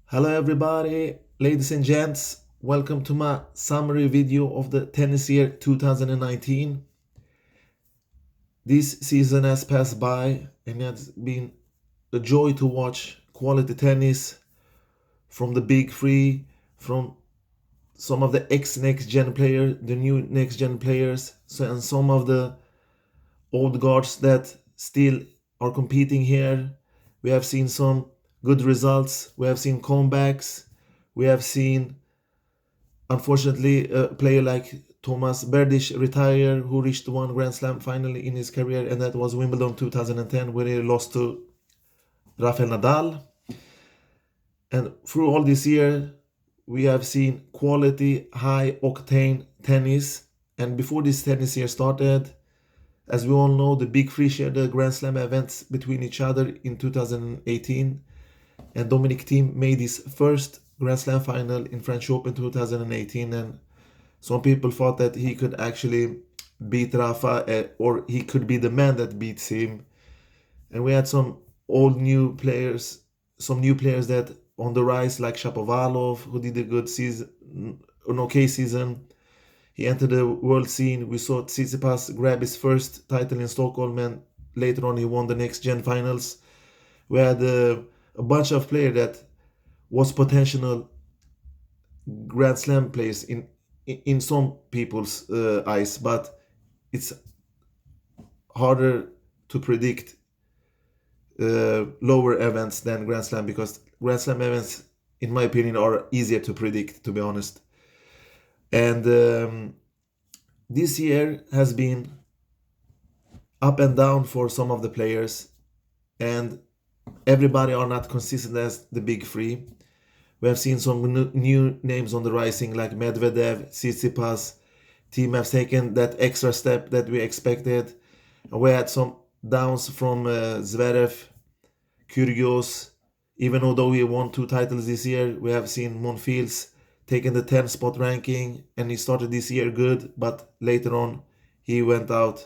Hello everybody, ladies and gents. Welcome to my summary video of the tennis year 2019. This season has passed by and it's been a joy to watch quality tennis from the big three, from some of the ex-next gen players, the new next gen players, and some of the old guards that still are competing here. We have seen some good results. We have seen comebacks. We have seen, unfortunately, a player like Thomas Berdych retire, who reached one Grand Slam finally in his career, and that was Wimbledon 2010, where he lost to Rafael Nadal. And through all this year, we have seen quality, high-octane tennis. And before this tennis year started, as we all know, the big three shared the Grand Slam events between each other in 2018, and Dominik Team made his first Grand Slam final in French Open 2018, and some people thought that he could actually beat Rafa, or he could be the man that beats him. And we had some new players that on the rise, like Shapovalov, who did a good season, an okay season. He entered the world scene. We saw Tsitsipas grab his first title in Stockholm, and later on he won the next gen finals. We had a bunch of players that was potential Grand Slam players in some people's eyes, but it's harder to predict lower events than Grand Slam, because Grand Slam events, in my opinion, are easier to predict, to be honest. And this year has been up and down for some of the players, and everybody are not consistent as the big three. We have seen some new names on the rising, like Medvedev, Tsitsipas. Team have taken that extra step that we expected. And we had some downs from Zverev, Kyrgios. Even though he won 2 titles this year, we have seen Monfils taking the 10th spot ranking, and he started this year good, but later on he went out,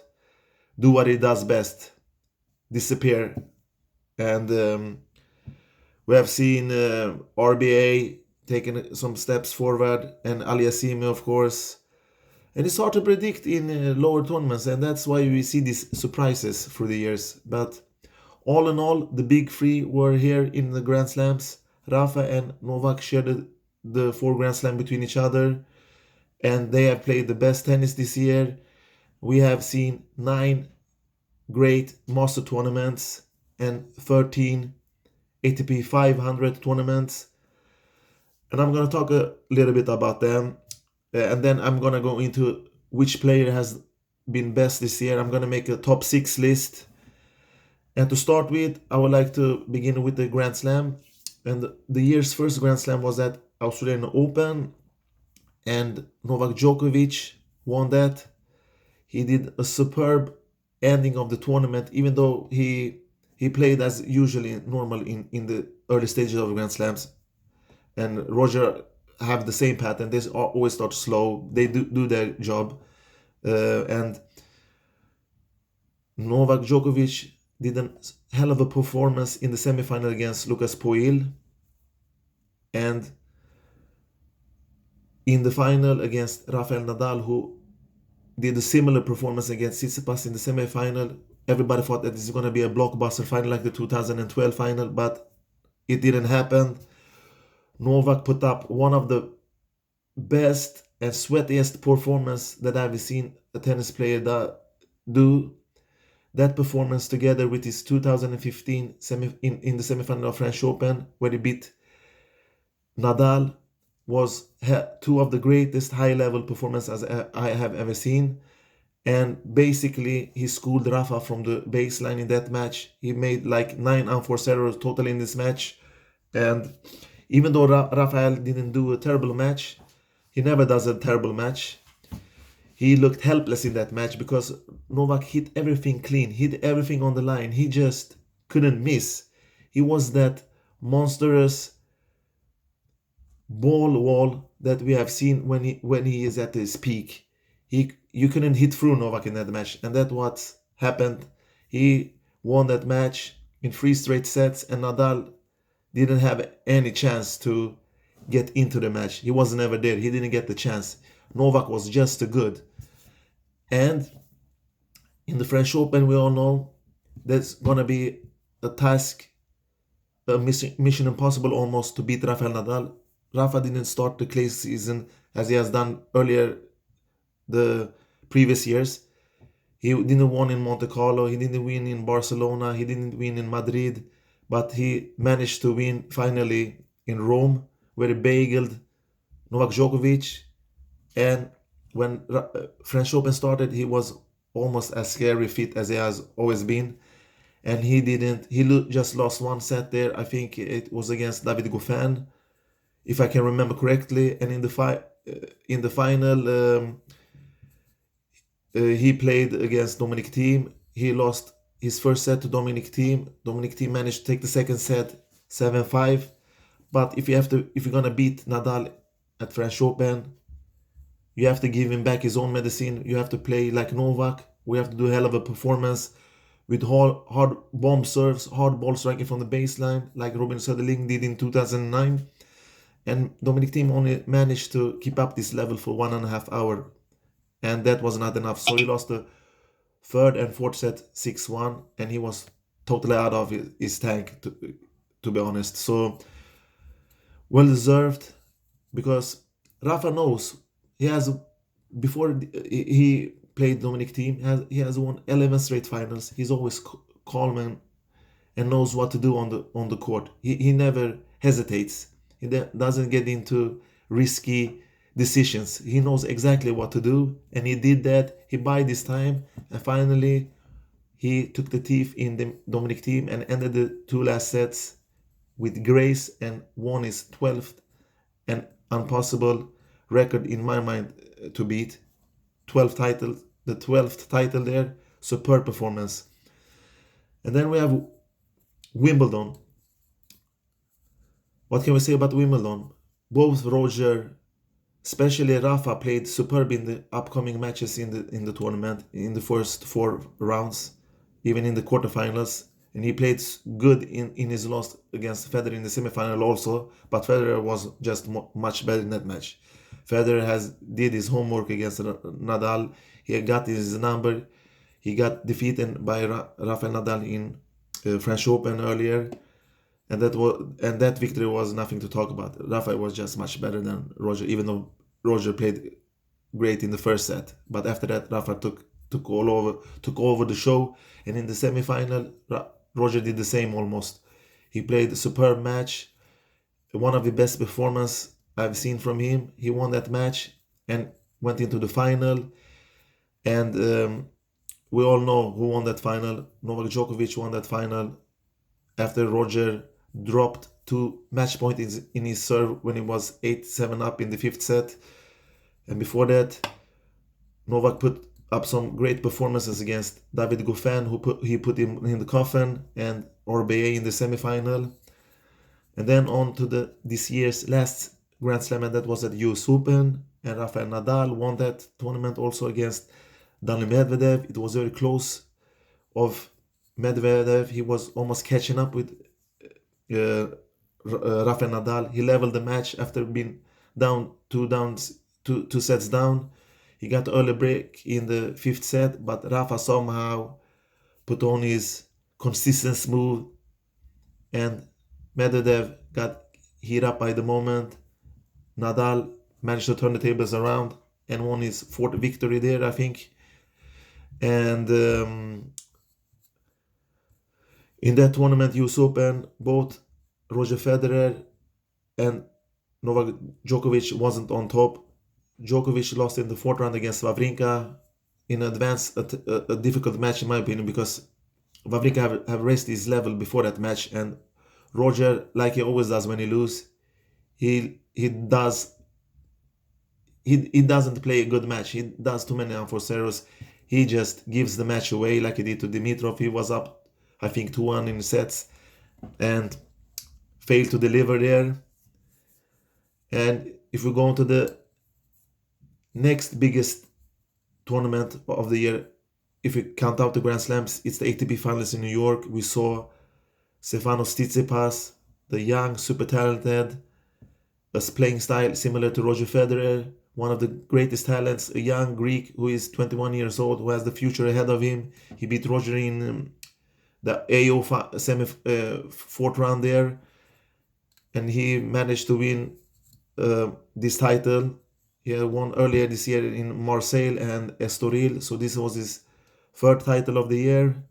do what he does best, disappear. And we have seen RBA taking some steps forward, and Aliassime, of course. And it's hard to predict in lower tournaments, and that's why we see these surprises through the years. But all in all, the big three were here in the Grand Slams. Rafa and Novak shared the 4 Grand Slam between each other, and they have played the best tennis this year. We have seen 9 great master tournaments and 13 ATP 500 tournaments, and I'm going to talk a little bit about them, and then I'm going to go into which player has been best this year. I'm going to make a top 6 list, and to start with, I would like to begin with the Grand Slam. And the year's first Grand Slam was at Australian Open, and Novak Djokovic won that. He did a superb ending of the tournament, even though he played as usually normal in the early stages of Grand Slams. And Roger have the same pattern. They always start slow. They do their job. And Novak Djokovic did a hell of a performance in the semifinal against Lucas Pouille. And in the final against Rafael Nadal, who did a similar performance against Tsitsipas in the semifinal. Everybody thought that this is going to be a blockbuster final like the 2012 final, but it didn't happen. Novak put up one of the best and sweatiest performance that I've seen a tennis player do. That performance, together with his 2015 in the semifinal of French Open, where he beat Nadal, was 2 of the greatest high-level performances I have ever seen. And basically, he schooled Rafa from the baseline in that match. He made like 9 unforced errors total in this match. And even though Rafael didn't do a terrible match, he never does a terrible match. He looked helpless in that match because Novak hit everything clean, hit everything on the line. He just couldn't miss. He was that monstrous ball wall that we have seen when he is at his peak. You couldn't hit through Novak in that match, and that's what happened. He won that match in 3 straight sets, and Nadal didn't have any chance to get into the match. He was never there. He didn't get the chance. Novak was just too good. And in the French Open, we all know that's gonna be a task, a mission impossible almost, to beat Rafael Nadal. Rafa didn't start the clay season as he has done earlier the previous years. He didn't win in Monte Carlo, he didn't win in Barcelona, he didn't win in Madrid, but he managed to win finally in Rome, where he bageled Novak Djokovic. And when French Open started, he was almost as scary fit as he has always been. And he didn't, just lost one set there. I think it was against David Goffin, if I can remember correctly. And in the final, he played against Dominik Team. He lost his first set to Dominik Team. Dominik Team managed to take the second set 7-5. But if you're gonna beat Nadal at French Open, you have to give him back his own medicine. You have to play like Novak. We have to do a hell of a performance with hard bomb serves, hard ball striking from the baseline, like Robin Söderling did in 2009. And Dominik Thiem only managed to keep up this level for 1.5 hours, and that was not enough. So he lost the third and fourth set 6-1, and he was totally out of his tank, to be honest. So well deserved, because Rafa knows before he played Dominik Thiem, he has won 11 straight finals. He's always calm and knows what to do on the court. He never hesitates. He doesn't get into risky decisions. He knows exactly what to do, and he did that. He bided his time, and finally he took the teeth in the Dominik Thiem and ended the two last sets with grace and won his 12th and impossible record in my mind to beat. 12 titles, the 12th title there. Superb performance. And then we have Wimbledon. What can we say about Wimbledon? Both Roger, especially Rafa, played superb in the upcoming matches in the tournament, in the first 4 rounds, even in the quarterfinals. And he played good in his loss against Federer in the semifinal also, but Federer was just much better in that match. Federer did his homework against Nadal. He got his number. He got defeated by Rafael Nadal in French Open earlier, and that victory was nothing to talk about. Rafael was just much better than Roger, even though Roger played great in the first set. But after that, Rafa took over the show, and in the semifinal, Roger did the same almost. He played a superb match, one of the best performances I've seen from him. He won that match and went into the final. And we all know who won that final. Novak Djokovic won that final after Roger dropped 2 match points in his serve when he was 8-7 up in the 5th set. And before that, Novak put up some great performances against David Goffin, he put him in the coffin, and Orbea in the semifinal. And then on to this year's last Grand Slam, and that was at US Open, and Rafael Nadal won that tournament also against Daniil Medvedev. It was very close of Medvedev. He was almost catching up with Rafael Nadal. He leveled the match after being down two sets down. He got early break in the 5th set, but Rafa somehow put on his consistent smooth, and Medvedev got hit up by the moment. Nadal managed to turn the tables around and won his 4th victory there, I think. And in that tournament, US Open, both Roger Federer and Novak Djokovic wasn't on top. Djokovic lost in the 4th round against Wawrinka in advance, a difficult match in my opinion, because Wawrinka have raised his level before that match, and Roger, like he always does when he loses, he doesn't play a good match. He does too many unforced errors. He just gives the match away like he did to Dimitrov. He was up, I think, 2-1 in sets and failed to deliver there. And if we go on to the next biggest tournament of the year, if we count out the Grand Slams, it's the ATP Finals in New York. We saw Stefanos Tsitsipas, the young, super talented, a playing style similar to Roger Federer, one of the greatest talents, a young Greek who is 21 years old, who has the future ahead of him. He beat Roger in the AO fourth round there, and he managed to win this title. He won earlier this year in Marseille and Estoril, so this was his third title of the year.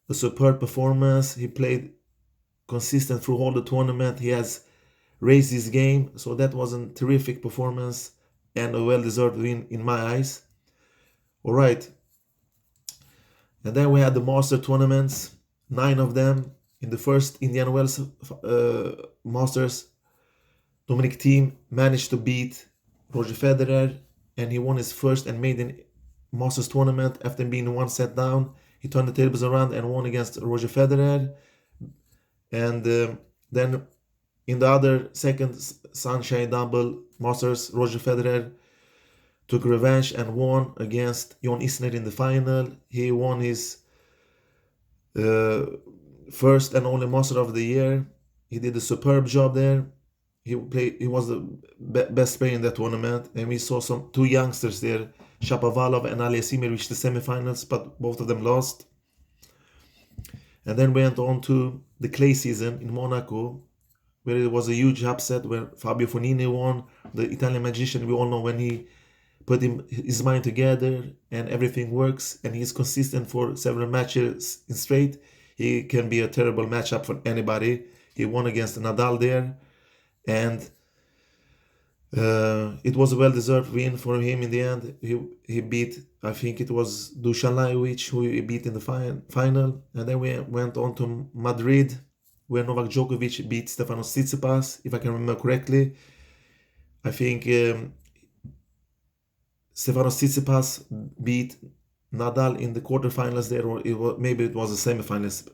A superb performance. He played consistent through all the tournament. He has raised his game, so that was a terrific performance and a well-deserved win in my eyes. All right, and then we had the Master tournaments, 9 of them. In the first Indian Wells Masters, Dominik Team managed to beat Roger Federer, and he won his first and maiden Masters tournament after being one set down. He turned the tables around and won against Roger Federer. And then in the other second Sunshine Double Masters, Roger Federer took revenge and won against Jon Isner in the final. He won his first and only Master of the year. He did a superb job there. He was the best player in that tournament, and we saw two youngsters there, Shapovalov and Aliassime, reached the semifinals, but both of them lost. And then went on to the clay season in Monaco, where it was a huge upset where Fabio Fognini won, the Italian magician. We all know when he put his mind together and everything works, and he's consistent for several matches in straight, he can be a terrible matchup for anybody. He won against Nadal there, and it was a well-deserved win for him in the end. He beat, I think it was Dusan Lajovic, who he beat in the final. And then we went on to Madrid, where Novak Djokovic beat Stefanos Tsitsipas, if I can remember correctly. I think Stefanos Tsitsipas beat Nadal in the quarterfinals there, or maybe it was the semifinals.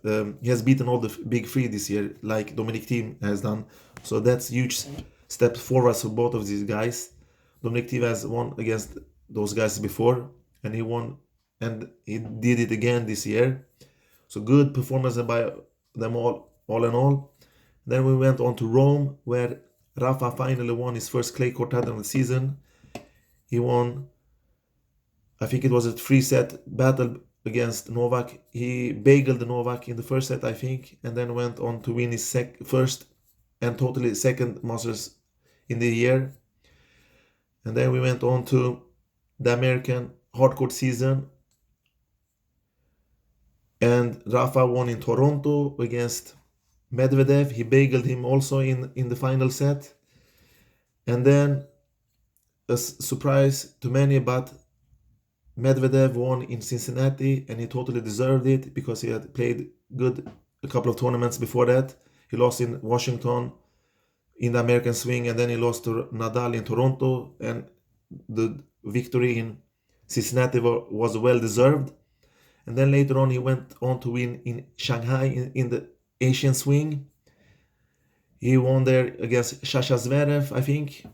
He has beaten all the big three this year, like Dominik Team has done. So that's huge step forward for both of these guys. Dominik Team has won against those guys before, and he won, and he did it again this year. So good performance by them all in all. Then we went on to Rome, where Rafa finally won his first clay court title of the season. He won, I think it was a 3-set battle against Novak. He bageled Novak in the first set, I think, and then went on to win his first and totally second Masters in the year. And then we went on to the American hardcourt season, and Rafa won in Toronto against Medvedev. He bageled him also in the final set. And then a surprise to many, but Medvedev won in Cincinnati, and he totally deserved it because he had played good a couple of tournaments before that. He lost in Washington in the American swing, and then he lost to Nadal in Toronto, and the victory in Cincinnati was well deserved. And then later on he went on to win in Shanghai in the Asian swing. He won there against Sasha Zverev, I think.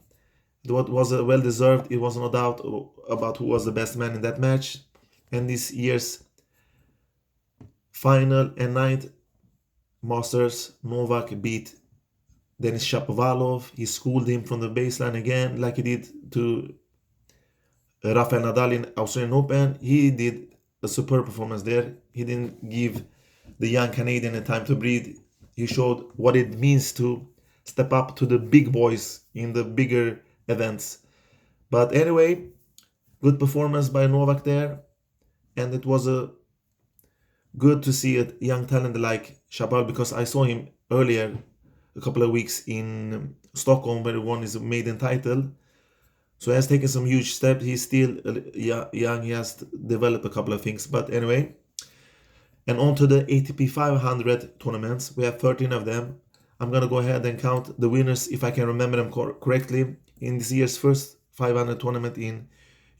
It was well deserved. It was no doubt about who was the best man in that match. And this year's final and ninth Masters, Novak beat Denis Shapovalov. He schooled him from the baseline again, like he did to Rafael Nadal in Australian Open. He did a superb performance there. He didn't give the young Canadian a time to breathe. He showed what it means to step up to the big boys in the bigger events. But anyway, good performance by Novak there, and it was good to see a young talent like Shapovalov, because I saw him earlier a couple of weeks in Stockholm where he won his maiden title. So he has taken some huge steps. He's still young. He has developed a couple of things. But anyway, and on to the ATP 500 tournaments. We have 13 of them. I'm going to go ahead and count the winners if I can remember them correctly. In this year's first 500 tournament in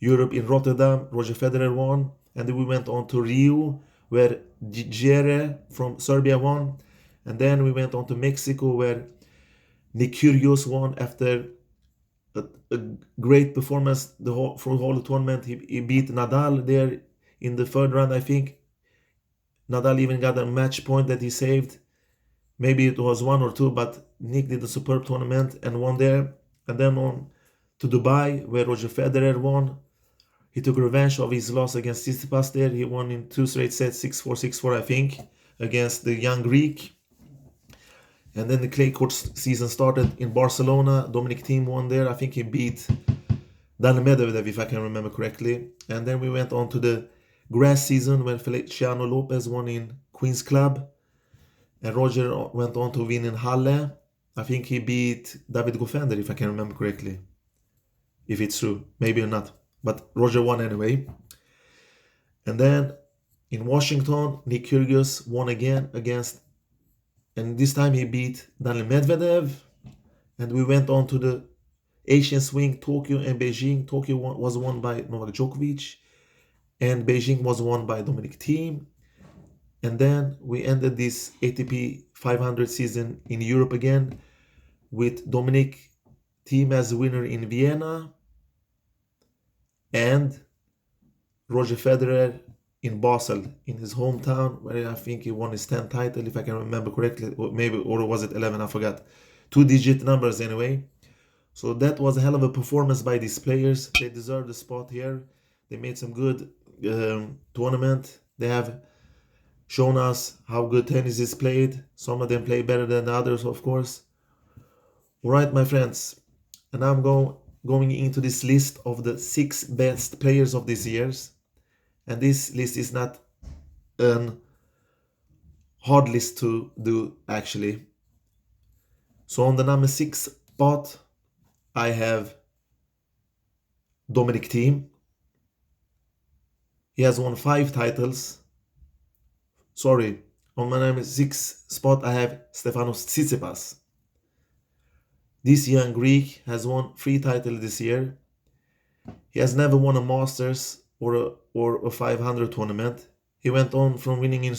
Europe, in Rotterdam, Roger Federer won. And then we went on to Rio, where Jere from Serbia won. And then we went on to Mexico, where Nick Kyrgios won after a great performance for the whole tournament. He beat Nadal there in the third round, I think. Nadal even got a match point that he saved. Maybe it was one or two, but Nick did a superb tournament and won there. And then on to Dubai, where Roger Federer won. He took revenge of his loss against Tsitsipas there. He won in 2 straight sets, 6-4, 6-4, I think, against the young Greek. And then the clay court season started in Barcelona. Dominik Team won there. I think he beat Daniil Medvedev, if I can remember correctly. And then we went on to the grass season when Feliciano Lopez won in Queen's Club. And Roger went on to win in Halle. I think he beat David Goffender, if I can remember correctly. If it's true, maybe not. But Roger won anyway. And then in Washington, Nick Kyrgios won again against, and this time he beat Daniil Medvedev. And we went on to the Asian swing, Tokyo and Beijing. Tokyo was won by Novak Djokovic, and Beijing was won by Dominik Team. And then we ended this ATP 500 season in Europe again with Dominik Team as winner in Vienna and Roger Federer in Basel, in his hometown, where I think he won his 10th title, if I can remember correctly, or was it 11, I forgot. 2-digit numbers anyway. So that was a hell of a performance by these players. They deserve the spot here. They made some good tournament. They have shown us how good tennis is played. Some of them play better than others, of course. All right, my friends. And now I'm going into this list of the 6 best players of these years. And this list is not a hard list to do, actually. So on the number 6 spot, I have Dominik Team. He has won 5 titles. Sorry, on my number 6 spot, I have Stefanos Tsitsipas. This young Greek has won 3 titles this year. He has never won a Masters or a 500 tournament. He went on from winning in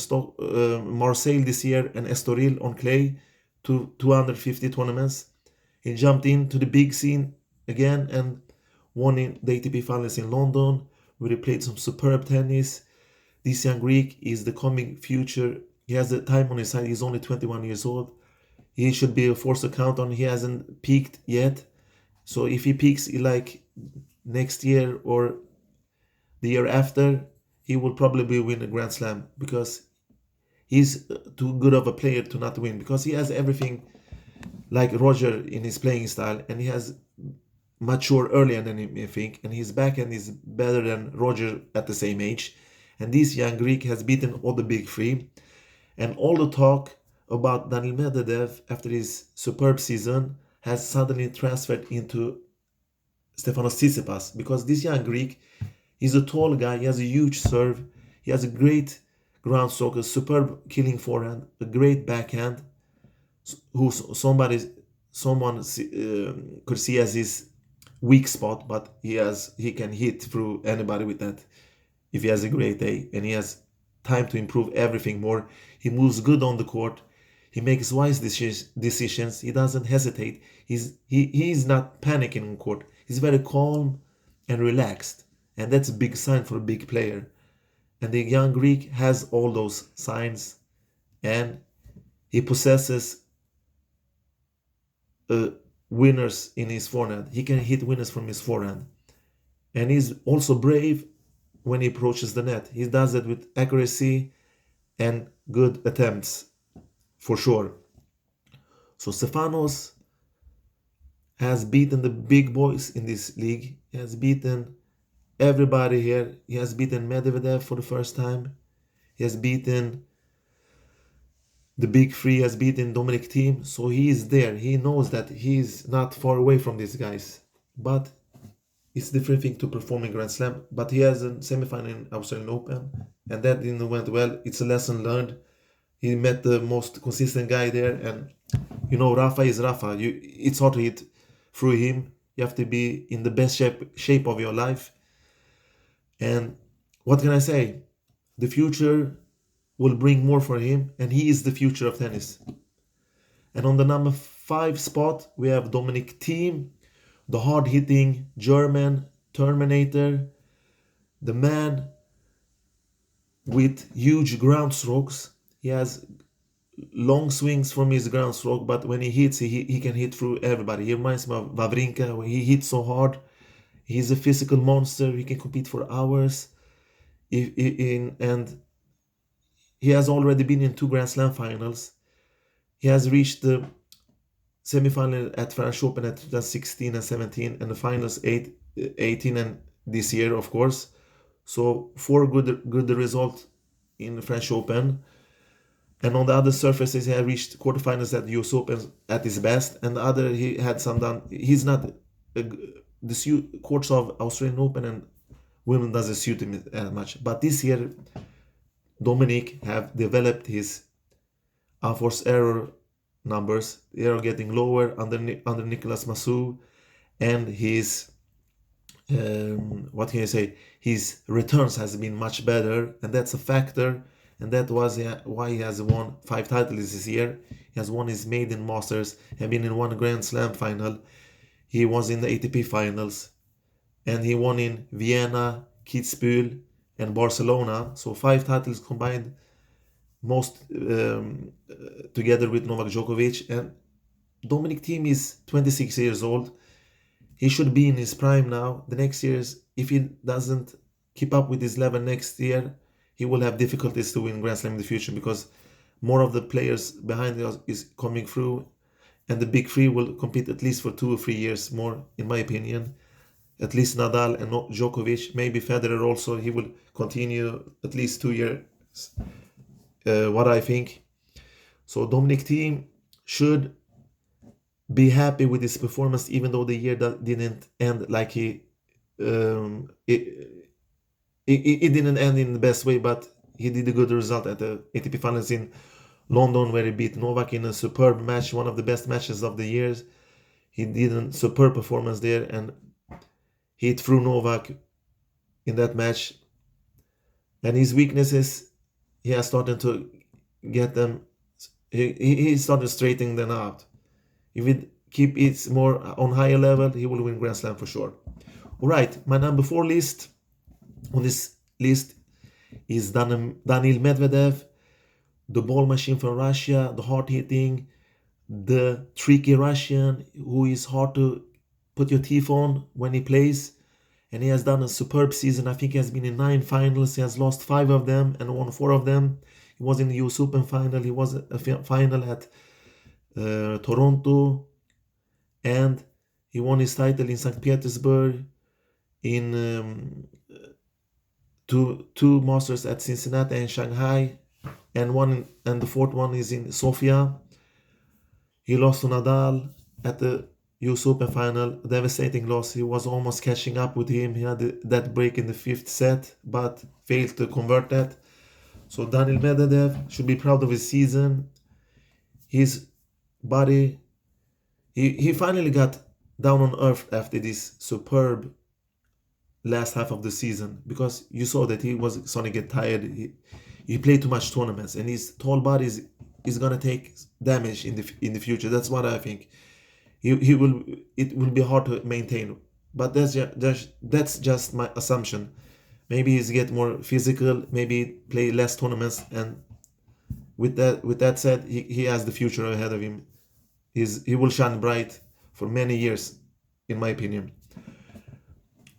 Marseille this year and Estoril on clay to 250 tournaments. He jumped into the big scene again and won in the ATP finals in London, where he played some superb tennis. This young Greek is the coming future. He has the time on his side. He's only 21 years old. He should be a force to count on. He hasn't peaked yet. So if he peaks like next year or the year after, he will probably win a Grand Slam, because he's too good of a player to not win, because he has everything like Roger in his playing style, and he has matured earlier than him, I think, and his backhand is better than Roger at the same age. And this young Greek has beaten all the big 3. And all the talk about Daniil Medvedev after his superb season has suddenly transferred into Stefanos Tsitsipas, because this young Greek, he's a tall guy, he has a huge serve, he has a great ground stroke, a superb killing forehand, a great backhand, who someone could see as his weak spot, but he can hit through anybody with that if he has a great day, and he has time to improve everything more. He moves good on the court. He makes wise decisions. He doesn't hesitate. He's not panicking on court. He's very calm and relaxed, and that's a big sign for a big player. And the young Greek has all those signs, and he possesses winners in his forehand. He can hit winners from his forehand, and he's also brave when he approaches the net. He does it with accuracy and good attempts, for sure. So Stefanos has beaten the big boys in this league. He has beaten everybody here. He has beaten Medvedev for the first time. He has beaten the big 3, has beaten Dominik Team. So he is there. He knows that he's not far away from these guys. But it's a different thing to perform in Grand Slam. But he has a semifinal in Australian Open, and that didn't went well. It's a lesson learned. He met the most consistent guy there, and Rafa is Rafa. It's hard to hit through him. You have to be in the best shape of your life. And what can I say? The future will bring more for him, and he is the future of tennis. And on the number 5 spot, we have Dominik Team, the hard-hitting German Terminator, the man with huge ground strokes. He has long swings from his ground stroke, but when he hits, he can hit through everybody. He reminds me of Wawrinka when he hits so hard. He's a physical monster. He can compete for hours. And he has already been in 2 Grand Slam finals. He has reached the semi-final at French Open at 2016 and 17, and the finals 18 and this year, of course. So 4 good result in the French Open. And on the other surfaces, he had reached quarterfinals at the US Open at his best. And the other, he had some done. He's not the courts of Australian Open and Wimbledon doesn't suit him as much. But this year, Dominik have developed his unforced error numbers. They are getting lower under Nicolas Massou, and his what can I say? His returns has been much better, and that's a factor. And that was why he has won 5 titles this year. He has won his maiden Masters, and been in 1 Grand Slam final. He was in the ATP finals, and he won in Vienna, Kitzbühel, and Barcelona. So 5 titles combined, most together with Novak Djokovic. And Dominik Team is 26 years old. He should be in his prime now. The next years, if he doesn't keep up with his level next year, he will have difficulties to win Grand Slam in the future, because more of the players behind us is coming through, and the big three will compete at least for 2 or 3 years more, in my opinion. At least Nadal and Djokovic, maybe Federer also. He will continue at least 2 years, what I think. So Dominik Team should be happy with his performance, even though the year didn't end like it didn't end in the best way, but he did a good result at the ATP Finals in London, where he beat Novak in a superb match, one of the best matches of the years. He did a superb performance there, and he threw Novak in that match. And his weaknesses, he has started to get them. He started straightening them out. If he keep it more on higher level, he will win Grand Slam for sure. All right, my number 4 list on this list is Daniil Medvedev, the ball machine from Russia, the hard hitting, the tricky Russian who is hard to put your teeth on when he plays. And he has done a superb season. I think he has been in 9 finals. He has lost 5 of them and won 4 of them. He was in the US Open final. He was a final at Toronto. And he won his title in St. Petersburg, in two Masters at Cincinnati and Shanghai, and the 4th one is in Sofia. He lost to Nadal at the US Open final, a devastating loss. He was almost catching up with him. He had that break in the 5th set, but failed to convert that. So Daniil Medvedev should be proud of his season. His body, he finally got down on earth after this superb last half of the season, because you saw that he was starting to get tired. He played too much tournaments, and his tall body is gonna take damage in the future. That's what I think. It will be hard to maintain, but that's just my assumption. Maybe he's get more physical, maybe play less tournaments, and with that said, he has the future ahead of him. He will shine bright for many years, in my opinion.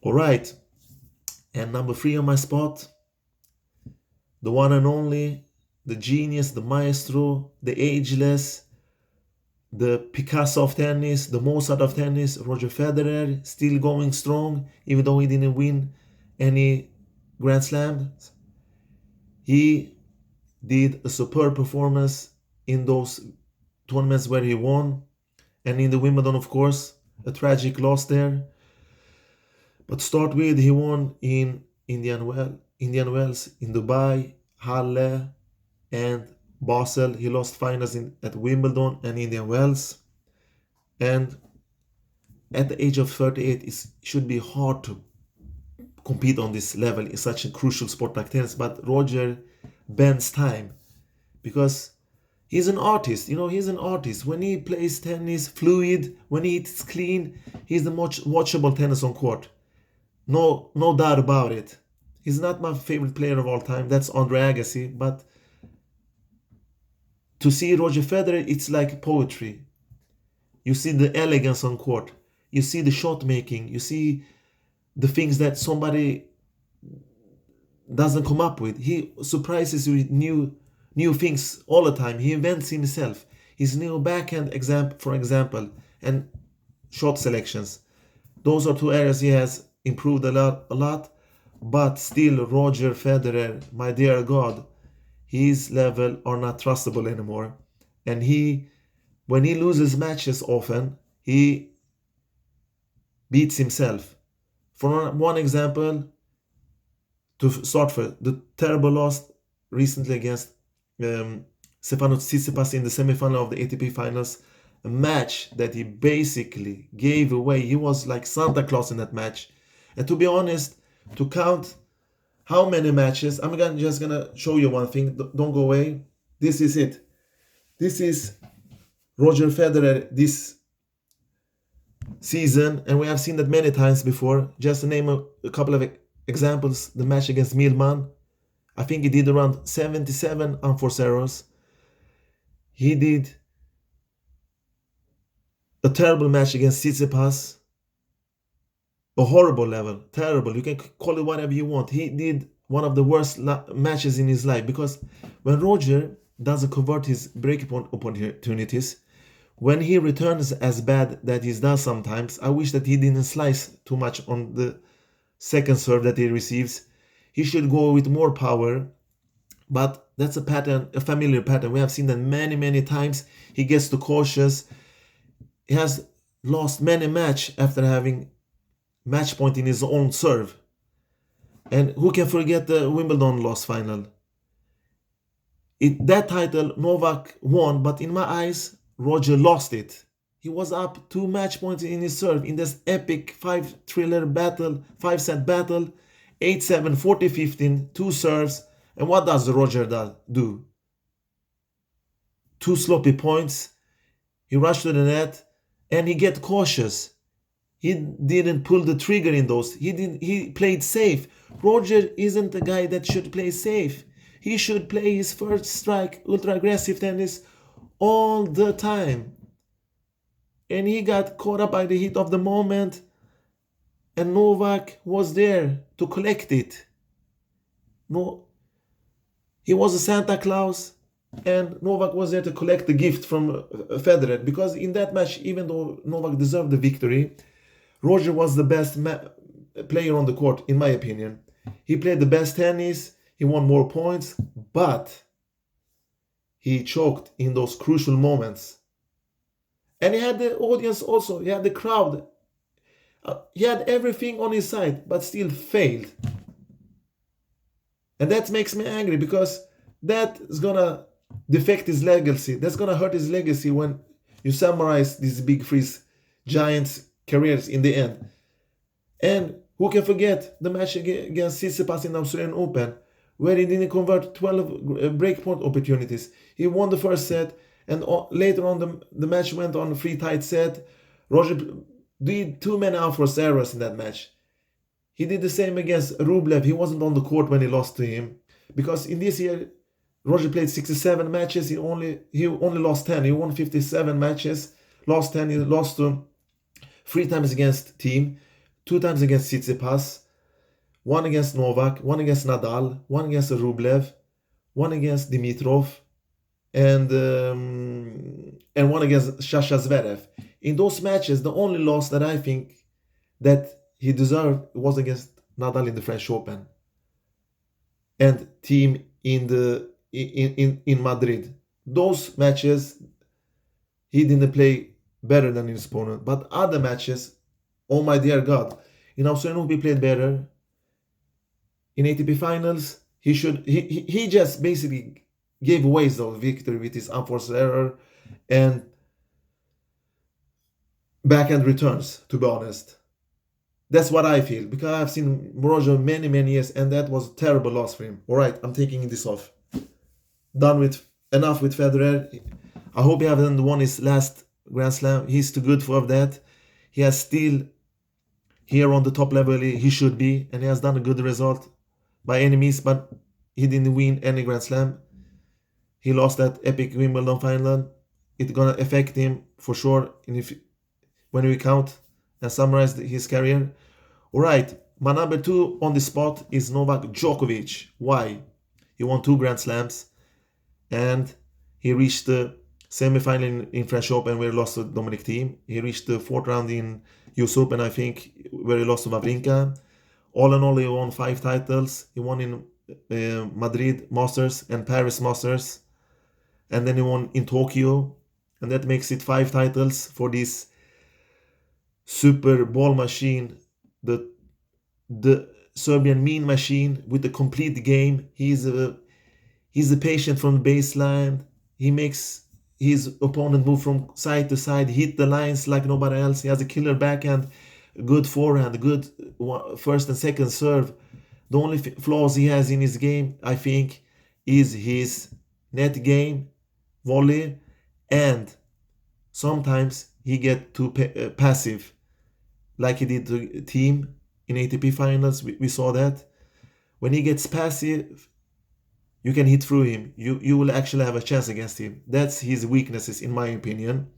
All right, and number 3 on my spot, the one and only, the genius, the maestro, the ageless, the Picasso of tennis, the Mozart of tennis, Roger Federer, still going strong, even though he didn't win any Grand Slams. He did a superb performance in those tournaments where he won, and in the Wimbledon, of course, a tragic loss there. But start with, he won in Indian Wells, in Dubai, Halle, and Basel. He lost finals at Wimbledon and Indian Wells. And at the age of 38, it should be hard to compete on this level in such a crucial sport like tennis. But Roger bends time, because he's an artist. He's an artist. When he plays tennis fluid, when he hits clean, he's the most watchable tennis on court. No doubt about it. He's not my favorite player of all time. That's Andre Agassi. But To see Roger Federer, it's like poetry. You see the elegance on court. You see the shot making. You see the things that somebody doesn't come up with. He surprises you with new things all the time. He invents himself. His new backhand for example, and shot selections. Those are two areas he has improved a lot. But still, Roger Federer, my dear God, his level are not trustable anymore. And when he loses matches often, he beats himself. For one example, to start with, the terrible loss recently against Stefanos Tsitsipas in the semifinal of the ATP finals, a match that he basically gave away. He was like Santa Claus in that match. And to be honest, to count how many matches, just gonna show you one thing. Don't go away. This is it. This is Roger Federer this season, and we have seen that many times before. Just to name a couple of examples, the match against Milman, I think he did around 77 unforced errors. He did a terrible match against Tsitsipas, a horrible level, terrible. You can call it whatever you want. He did one of the worst matches in his life, because when Roger doesn't convert his break-point opportunities, when he returns as bad that he does sometimes, I wish that he didn't slice too much on the second serve that he receives. He should go with more power, but that's a pattern, a familiar pattern. We have seen that many times. He gets too cautious. He has lost many matches after having match point in his own serve. And who can forget the Wimbledon loss final? That title Novak won, but in my eyes, Roger lost it. He was up 2 match points in his serve in this epic 5-thriller battle, 5-set battle, 8-7, 40-15, 2 serves. And what does Roger do? 2 sloppy points. He rushed to the net and he get cautious. He didn't pull the trigger in those. He played safe. Roger isn't the guy that should play safe. He should play his first strike, ultra aggressive tennis all the time. And he got caught up by the heat of the moment, and Novak was there to collect it. No, he was a Santa Claus, and Novak was there to collect the gift from Federer, because in that match, even though Novak deserved the victory, Roger was the best player on the court, in my opinion. He played the best tennis, he won more points, but he choked in those crucial moments. And he had the audience also, he had the crowd. He had everything on his side, but still failed. And that makes me angry, because that is gonna defect his legacy. That's gonna hurt his legacy when you summarize these big three giants' careers in the end. And who can forget the match against Tsitsipas in the Australian Open, where he didn't convert 12 breakpoint opportunities. He won the first set, and later on the match went on a 3-tight set. Roger did too many unforced errors in that match. He did the same against Rublev. He wasn't on the court when he lost to him, because in this year Roger played 67 matches. He only lost 10. He won 57 matches, lost 10. He lost to 3 times against Team, 2 times against Tsitsipas, 1 against Novak, 1 against Nadal, 1 against Rublev, 1 against Dimitrov, and 1 against Zverev. In those matches, the only loss that I think that he deserved was against Nadal in the French Open and Team in Madrid. Those matches he didn't play better than his opponent, but other matches, oh my dear God, in Australian Open he played better. In ATP finals, he just basically gave away the victory with his unforced error and backhand returns, to be honest. That's what I feel, because I've seen Roger many years, and that was a terrible loss for him. Alright, I'm taking this off. Enough with Federer. I hope he hasn't won his last Grand Slam. He's too good for that. He has still here on the top level he should be, and he has done a good result by any means, but he didn't win any Grand Slam. he lost that epic Wimbledon final. It's gonna affect him for sure. And if when we count and summarize his career, all right. My number 2 on the spot is Novak Djokovic. Why? He won 2 Grand Slams, and he reached the semi-final in French Open where he lost to Dominik Team. He reached the 4th round in US Open, I think, where he lost to Wawrinka. All in all, he won 5 titles. He won in Madrid Masters and Paris Masters, and then he won in Tokyo, and that makes it 5 titles for this super ball machine, the Serbian mean machine with the complete game. He's a patient from the baseline. He makes his opponent move from side to side, hit the lines like nobody else. He has a killer backhand, good forehand, good first and second serve. The only flaws he has in his game, I think, is his net game, volley, and sometimes he get too passive, like he did to Team in ATP finals. We saw that. When he gets passive, you can hit through him. You will actually have a chance against him. That's his weaknesses, in my opinion.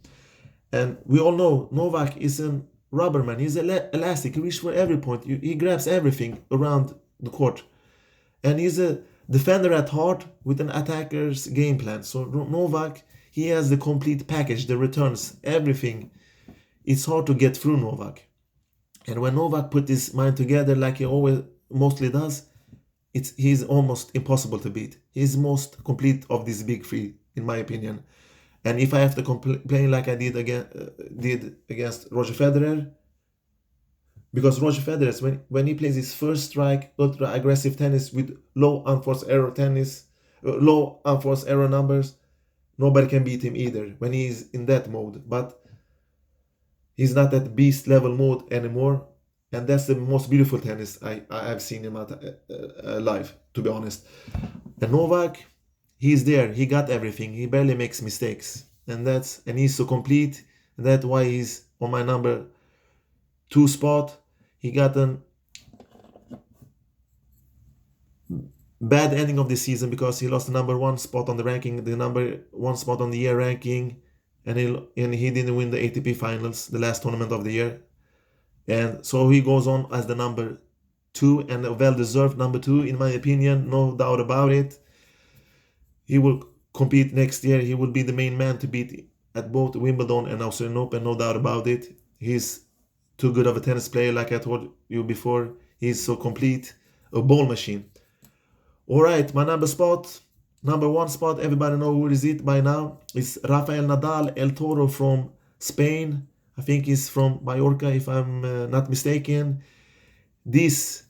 And we all know Novak is a rubber man. He's elastic. He reaches for every point. He grabs everything around the court. And he's a defender at heart with an attacker's game plan. So Novak, he has the complete package, the returns, everything. It's hard to get through Novak. And when Novak put his mind together like he always mostly does, he's almost impossible to beat. He's most complete of these big three, in my opinion. And if I have to complain like I did against Roger Federer, because Roger Federer, when he plays his first strike, ultra aggressive tennis with low unforced error numbers, nobody can beat him either when he's in that mode. But he's not at beast level mode anymore, and that's the most beautiful tennis I've seen him live, to be honest. And Novak, he's there. He got everything. He barely makes mistakes, and he's so complete. And that's why he's on my number 2 spot. He got a bad ending of the season because he lost the number 1 spot on the ranking, the number 1 spot on the year ranking, and he didn't win the ATP finals, the last tournament of the year. And so he goes on as the number 2, and a well-deserved number 2, in my opinion, no doubt about it. He will compete next year. He will be the main man to beat at both Wimbledon and Australian Open, no doubt about it. He's too good of a tennis player, like I told you before. He's so complete, a ball machine. All right, my number 1 spot, everybody know who is it by now. It's Rafael Nadal, El Toro from Spain. I think he's from Mallorca, if I'm not mistaken. This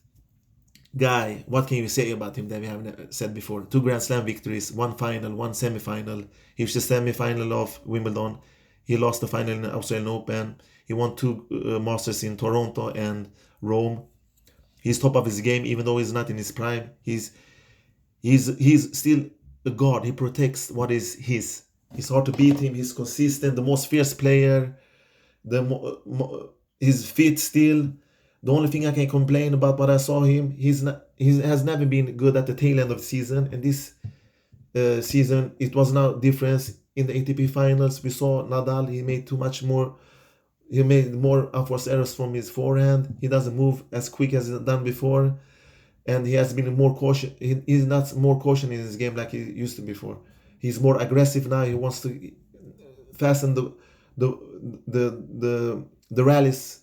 guy, what can you say about him that we haven't said before? 2 Grand Slam victories, 1 final, 1 semi-final. He was the semi-final of Wimbledon. He lost the final in the Australian Open. He won 2 Masters in Toronto and Rome. He's top of his game, even though he's not in his prime. He's still a god. He protects what is his. It's hard to beat him. He's consistent, the most fierce player. He's fit still. The only thing I can complain about what I saw him, he has never been good at the tail end of the season. And this season, it was now difference in the ATP finals. We saw Nadal. He made more unforced errors from his forehand. He doesn't move as quick as he's done before, and he has been more cautious. He's not more cautious in his game like he used to before. He's more aggressive now. He wants to fasten the rallies,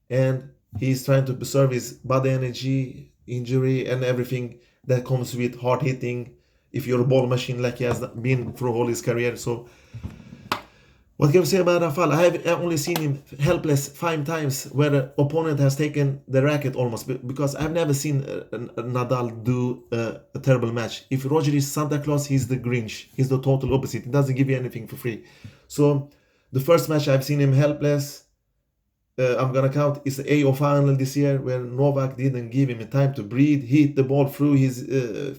and he's trying to preserve his body energy, injury, and everything that comes with hard hitting. If you're a ball machine like he has been through all his career, so. What can we say about Rafael? I've only seen him helpless 5 times where the opponent has taken the racket almost, because I've never seen Nadal do a terrible match. If Roger is Santa Claus, he's the Grinch. He's the total opposite. He doesn't give you anything for free. So the first match I've seen him helpless, I'm going to count, is the AO final this year where Novak didn't give him time to breathe. He hit the ball through his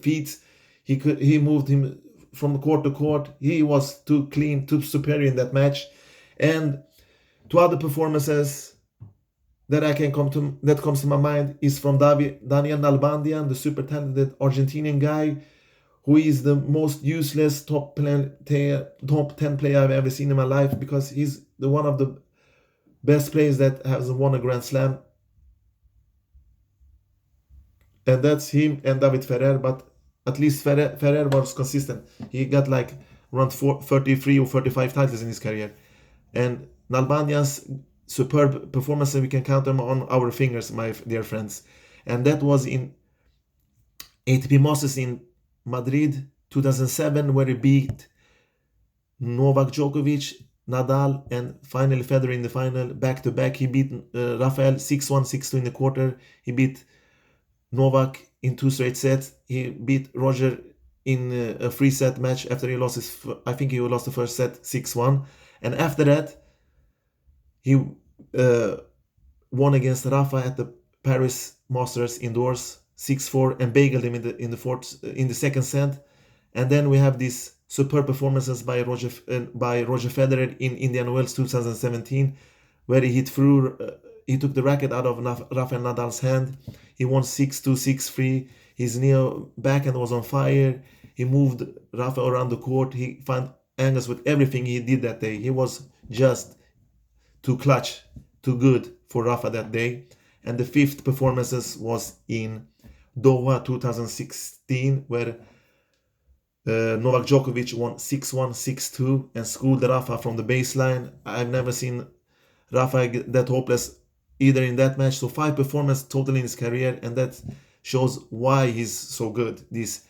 feet. He moved him from court to court. He was too clean, too superior in that match. And 2 other performances that comes to my mind is from Daniel Nalbandian, the super talented Argentinian guy who is the most useless top 10 player I've ever seen in my life, because he's the one of the best players that has won a Grand Slam, and that's him and David Ferrer. But at least Ferrer was consistent. He got like around 33 or 35 titles in his career, and Nalbandian's superb performance, we can count them on our fingers, my dear friends. And that was in ATP Masters in Madrid 2007, where he beat Novak Djokovic, Nadal, and finally Federer in the final, back to back. He beat Rafael 6-1, 6-2 in the quarter. He beat Novak in 2 straight sets. He beat Roger in a 3-set match after he lost I think he lost the first set 6-1. And after that, he won against Rafa at the Paris Masters indoors 6-4 and bageled him in the second set. And then we have these superb performances by Roger Federer in Indian Wells 2017, where he he took the racket out of Rafael Nadal's hand. He won 6-2, 6-3. His neo backhand was on fire. He moved Rafa around the court. He found angles with everything he did that day. He was just too clutch, too good for Rafa that day. And the fifth performances was in Doha 2016, where Novak Djokovic won 6-1, 6-2 and schooled Rafa from the baseline. I've never seen Rafa that hopeless either in that match. So 5 performances total in his career, and that shows why he's so good, this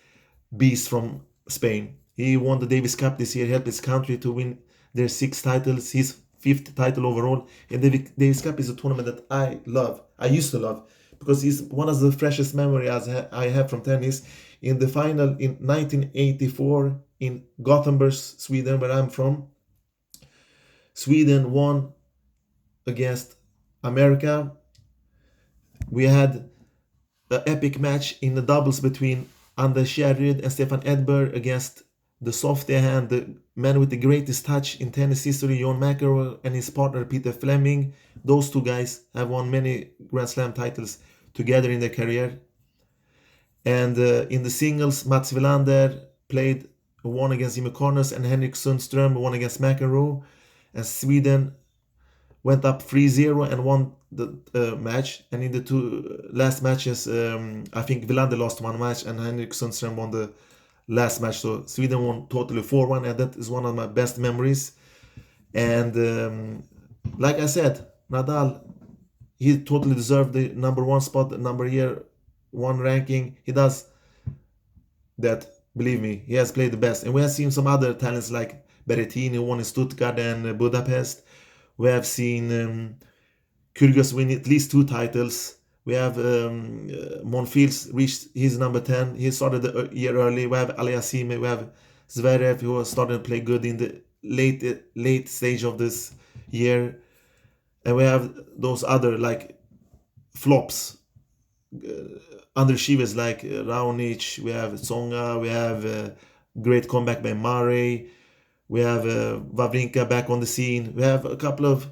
beast from Spain. He won the Davis Cup this year, helped his country to win their 6 titles, his 5th title overall. And the Davis Cup is a tournament that I used to love, because it's one of the freshest memories I have from tennis. In the final in 1984 in Gothenburg, Sweden, where I'm from, Sweden won against America. We had an epic match in the doubles between Anders Kjærryd and Stefan Edberg against the softy hand, the man with the greatest touch in tennis history, John McEnroe, and his partner Peter Fleming. Those 2 guys have won many Grand Slam titles together in their career. And in the singles, Mats Wilander won against Jimmy Connors, and Henrik Sundström won against McEnroe. And Sweden went up 3-0 and won the match. And in the 2 last matches, I think Wilander lost 1 match and Henrik Sundström won the last match. So Sweden won totally 4-1, and that is one of my best memories. And like I said, Nadal, he totally deserved the number 1 spot, the number year 1 ranking. He does that, believe me. He has played the best. And we have seen some other talents like Berrettini, who won in Stuttgart and Budapest. We have seen Kyrgios win at least 2 titles. We have Monfils reached his number 10. He started the year early. We have Aliassime. We have Zverev, who started to play good in the late stage of this year. And we have those other like flops, underachievers like Raonic. We have Tsonga. We have great comeback by Murray. We have Wawrinka back on the scene. We have a couple of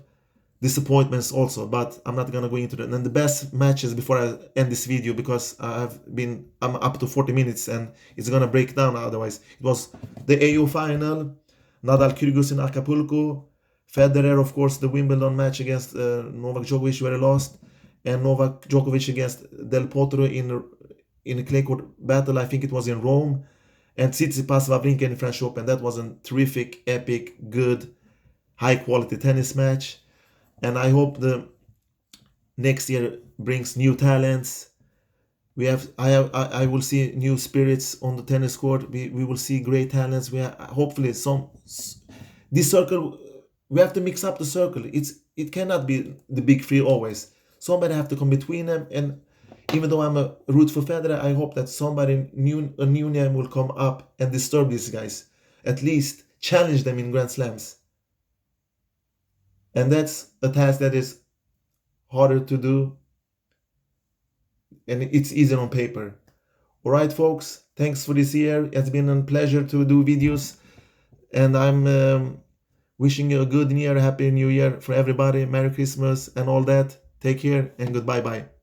disappointments also, but I'm not gonna go into that. And the best matches before I end this video, because I'm up to 40 minutes and it's gonna break down otherwise. It was the AO final, Nadal Kyrgios in Acapulco, Federer, of course, the Wimbledon match against Novak Djokovic where he lost, and Novak Djokovic against Del Potro in a clay court battle. I think it was in Rome, and Tsitsipas Wawrinka in the French Open. That was a terrific, epic, good, high quality tennis match. And I hope the next year brings new talents. I will see new spirits on the tennis court. We will see great talents. Hopefully this circle. We have to mix up the circle. It cannot be the big 3 always. Somebody have to come between them. And even though I'm a root for Federer, I hope that a new name will come up and disturb these guys. At least challenge them in Grand Slams. And that's a task that is harder to do, and it's easier on paper. Alright folks, thanks for this year. It's been a pleasure to do videos, and I'm wishing you a good year, happy new year for everybody, Merry Christmas and all that. Take care and goodbye bye.